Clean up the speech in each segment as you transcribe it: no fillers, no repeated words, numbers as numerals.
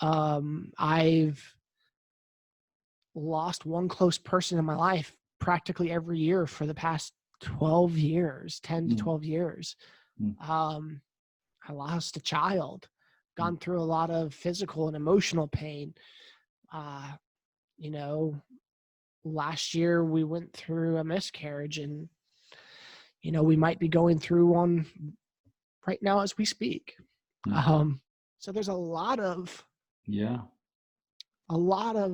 I've lost one close person in my life practically every year for the past 12 years, 10 to 12 years. I lost a child, gone through a lot of physical and emotional pain. You know, last year we went through a miscarriage, and, you know, we might be going through one right now as we speak. So there's a lot of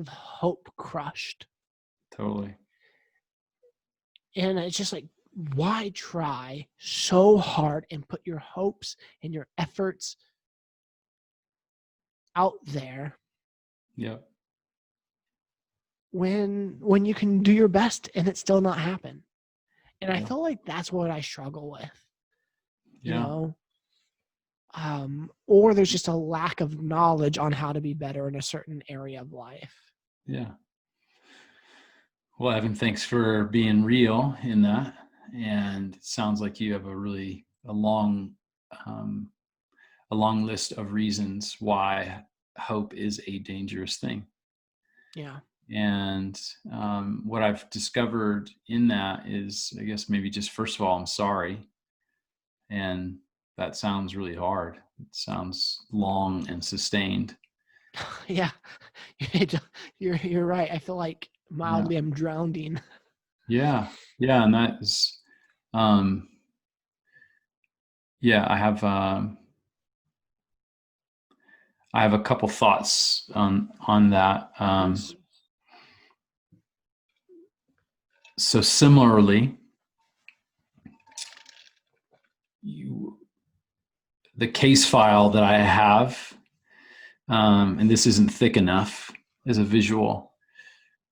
hope crushed. Totally. And it's just like, why try so hard and put your hopes and your efforts out there? Yep. When you can do your best and it still not happen. And I feel like that's what I struggle with. You know? Or there's just a lack of knowledge on how to be better in a certain area of life. Yeah. Well, Evan, thanks for being real in that. And it sounds like you have a long list of reasons why hope is a dangerous thing. Yeah. And what I've discovered in that is, I guess maybe just first of all, I'm sorry. And that sounds really hard. It sounds long and sustained. Yeah, you're right. I feel like mildly I'm drowning. Yeah. And that is, I have a couple thoughts on that. So similarly, the case file that I have, and this isn't thick enough as a visual,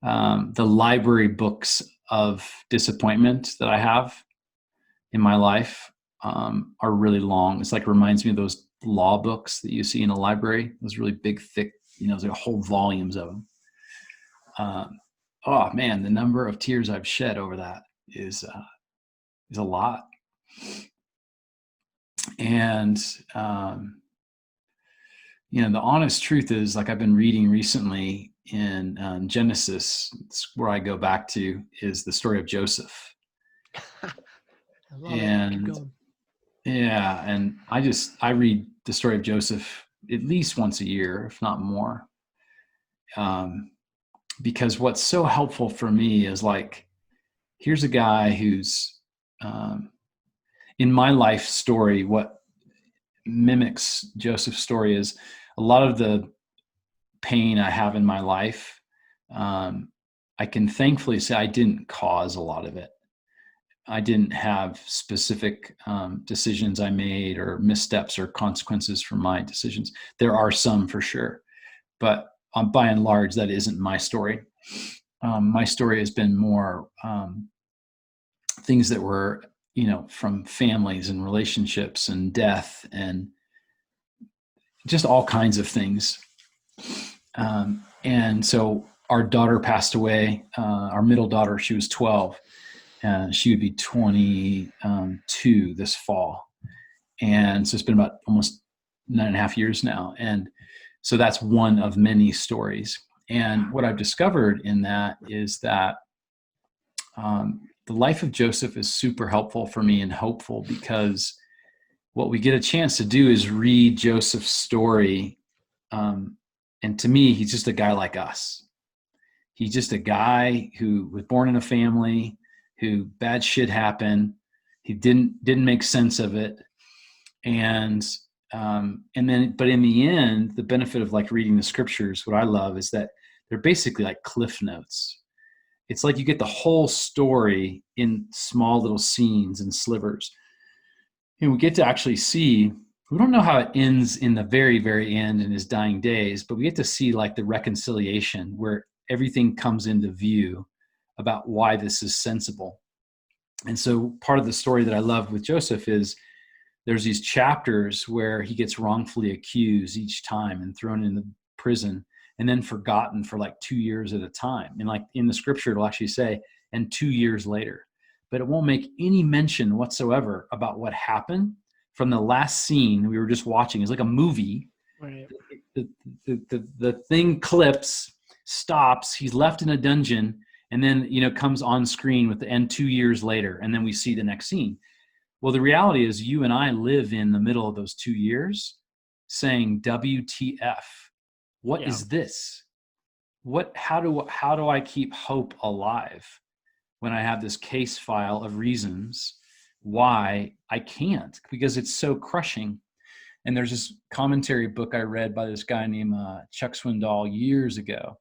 the library books of disappointment that I have in my life are really long. It's like, reminds me of those law books that you see in a library, those really big, thick, there's like whole volumes of them. Oh man, the number of tears I've shed over that is a lot. And the honest truth is, like, I've been reading recently in Genesis, where I go back to, is the story of Joseph. I love it. And I read the story of Joseph at least once a year, if not more. Because what's so helpful for me is, like, here's a guy who's, in my life story, what mimics Joseph's story is a lot of the pain I have in my life. I can thankfully say I didn't cause a lot of it. I didn't have specific decisions I made, or missteps or consequences from my decisions. There are some for sure, but by and large, that isn't my story. My story has been more things that were, from families and relationships and death and just all kinds of things. And so our daughter passed away, our middle daughter. She was 12. She would be 22 this fall. And so it's been about almost 9.5 years now. And so that's one of many stories. And what I've discovered in that is that the life of Joseph is super helpful for me and hopeful, because what we get a chance to do is read Joseph's story. And to me, he's just a guy like us. He's just a guy who was born in a family, who bad shit happened. He didn't make sense of it. And then, but in the end, the benefit of, like, reading the scriptures, what I love is that they're basically like cliff notes. It's like you get the whole story in small little scenes and slivers. And we get to actually see, we don't know how it ends in the very, very end in his dying days, but we get to see, like, the reconciliation where everything comes into view about why this is sensible. And so part of the story that I love with Joseph is there's these chapters where he gets wrongfully accused each time and thrown into prison, and then forgotten for like 2 years at a time. And, like, in the scripture, it'll actually say, and 2 years later. But it won't make any mention whatsoever about what happened from the last scene we were just watching. It's like a movie Right. The thing clips, stops, he's left in a dungeon, and then, comes on screen with the end 2 years later, and then we see the next scene. Well, the reality is you and I live in the middle of those 2 years saying, WTF, what is this? How do I keep hope alive when I have this case file of reasons why I can't, because it's so crushing. And there's this commentary book I read by this guy named Chuck Swindoll years ago.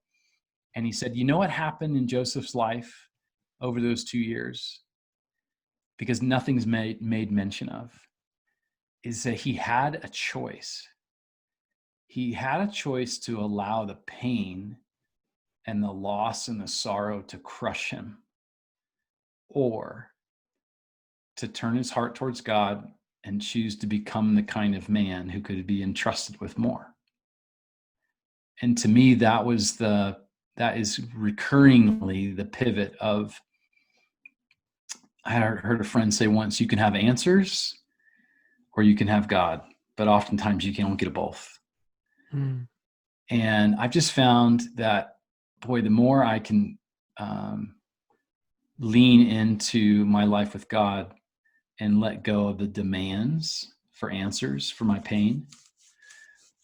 And he said, you know what happened in Joseph's life over those 2 years? Because nothing's made mention of, is that he had a choice. He had a choice to allow the pain and the loss and the sorrow to crush him, or to turn his heart towards God and choose to become the kind of man who could be entrusted with more. And to me, that is recurringly the pivot of, I heard a friend say once, you can have answers or you can have God, but oftentimes you can't get both. And I've just found that, boy, the more I can lean into my life with God and let go of the demands for answers for my pain.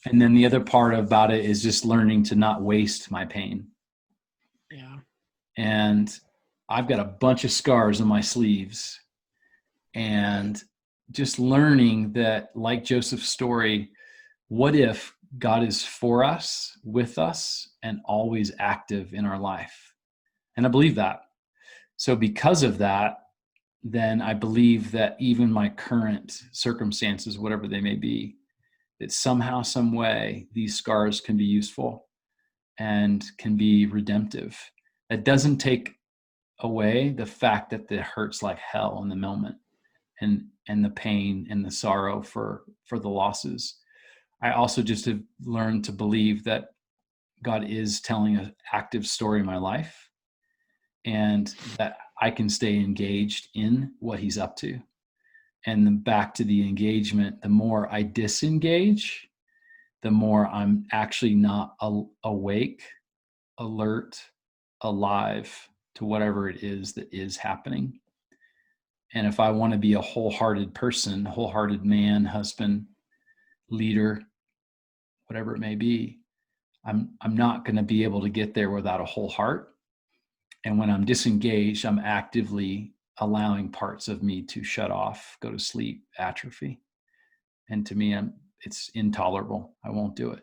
And then the other part about it is just learning to not waste my pain. Yeah. And I've got a bunch of scars on my sleeves, and just learning that, like Joseph's story, what if God is for us, with us, and always active in our life? And I believe that. So because of that, then I believe that even my current circumstances, whatever they may be, that somehow, some way, these scars can be useful and can be redemptive. It doesn't take away the fact that it hurts like hell in the moment, and the pain and the sorrow for the losses. I also just have learned to believe that God is telling an active story in my life, and that I can stay engaged in what he's up to. And then back to the engagement, the more I disengage, the more I'm actually not awake, alert, alive to whatever it is that is happening. And if I want to be a wholehearted person, wholehearted man, husband, leader, whatever it may be, I'm not going to be able to get there without a whole heart. And when I'm disengaged, I'm actively allowing parts of me to shut off, go to sleep, atrophy. And to me, it's intolerable. I won't do it.